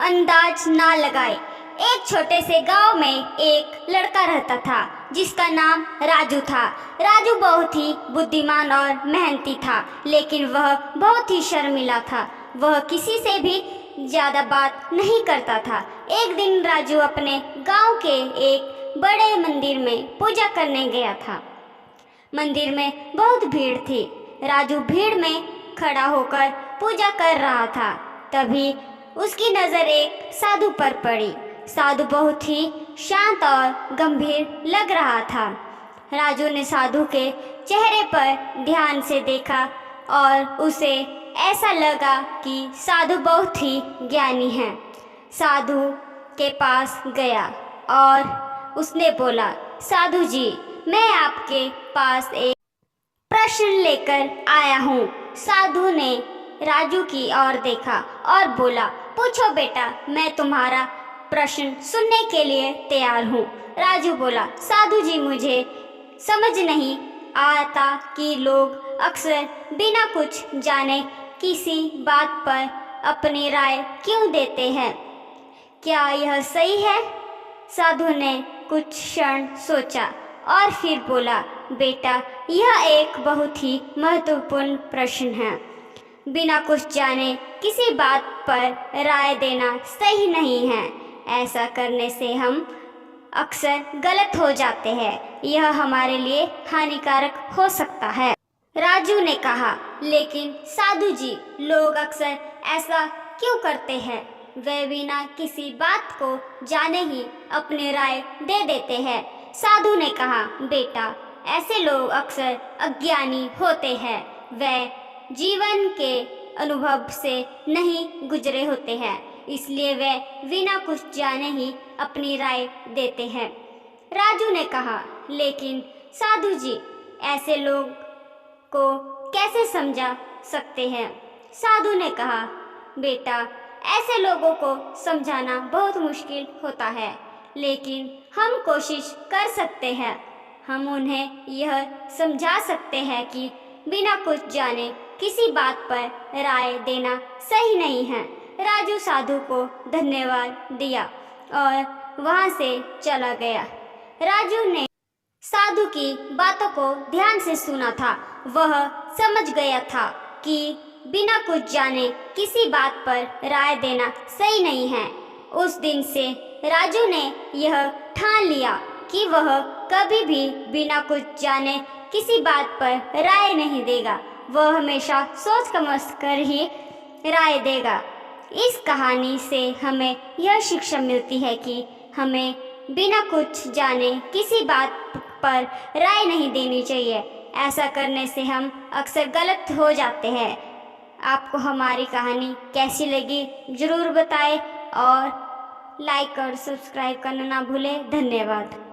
अंदाज ना लगाए। एक छोटे से गांव में एक लड़का रहता था जिसका नाम राजू था। राजू बहुत ही बुद्धिमान और मेहनती था, लेकिन वह बहुत ही शर्मीला था। वह किसी से भी ज़्यादा बात नहीं करता था। एक दिन राजू अपने गांव के एक बड़े मंदिर में पूजा करने गया था। मंदिर में बहुत भीड़ थी। राजू भीड़ में खड़ा होकर पूजा कर रहा था। तभी उसकी नज़र एक साधु पर पड़ी। साधु बहुत ही शांत और गंभीर लग रहा था। राजू ने साधु के चेहरे पर ध्यान से देखा और उसे ऐसा लगा कि साधु बहुत ही ज्ञानी है। साधु के पास गया और उसने बोला, साधु जी, मैं आपके पास एक प्रश्न लेकर आया हूँ। साधु ने राजू की ओर देखा और बोला, पूछो बेटा, मैं तुम्हारा प्रश्न सुनने के लिए तैयार हूँ। राजू बोला, साधु जी, मुझे समझ नहीं आता कि लोग अक्सर बिना कुछ जाने किसी बात पर अपनी राय क्यों देते हैं। क्या यह सही है? साधु ने कुछ क्षण सोचा और फिर बोला, बेटा, यह एक बहुत ही महत्वपूर्ण प्रश्न है। बिना कुछ जाने किसी बात पर राय देना सही नहीं है। ऐसा करने से हम अक्सर गलत हो जाते हैं। यह हमारे लिए हानिकारक हो सकता है। राजू ने कहा, लेकिन साधु जी, लोग अक्सर ऐसा क्यों करते हैं? वे बिना किसी बात को जाने ही अपनी राय दे देते हैं। साधु ने कहा, बेटा, ऐसे लोग अक्सर अज्ञानी होते हैं। वे जीवन के अनुभव से नहीं गुजरे होते हैं, इसलिए वे बिना कुछ जाने ही अपनी राय देते हैं। राजू ने कहा, लेकिन साधु जी, ऐसे लोग को कैसे समझा सकते हैं? साधु ने कहा, बेटा, ऐसे लोगों को समझाना बहुत मुश्किल होता है, लेकिन हम कोशिश कर सकते हैं। हम उन्हें यह समझा सकते हैं कि बिना कुछ जाने किसी बात पर राय देना सही नहीं है। राजू साधु को धन्यवाद दिया और वहाँ से चला गया। राजू ने साधु की बातों को ध्यान से सुना था। वह समझ गया था कि बिना कुछ जाने किसी बात पर राय देना सही नहीं है। उस दिन से राजू ने यह ठान लिया कि वह कभी भी बिना कुछ जाने किसी बात पर राय नहीं देगा। वह हमेशा सोच समझ कर ही राय देगा। इस कहानी से हमें यह शिक्षा मिलती है कि हमें बिना कुछ जाने किसी बात पर राय नहीं देनी चाहिए। ऐसा करने से हम अक्सर गलत हो जाते हैं। आपको हमारी कहानी कैसी लगी ज़रूर बताएं और लाइक और सब्सक्राइब करना ना भूलें। धन्यवाद।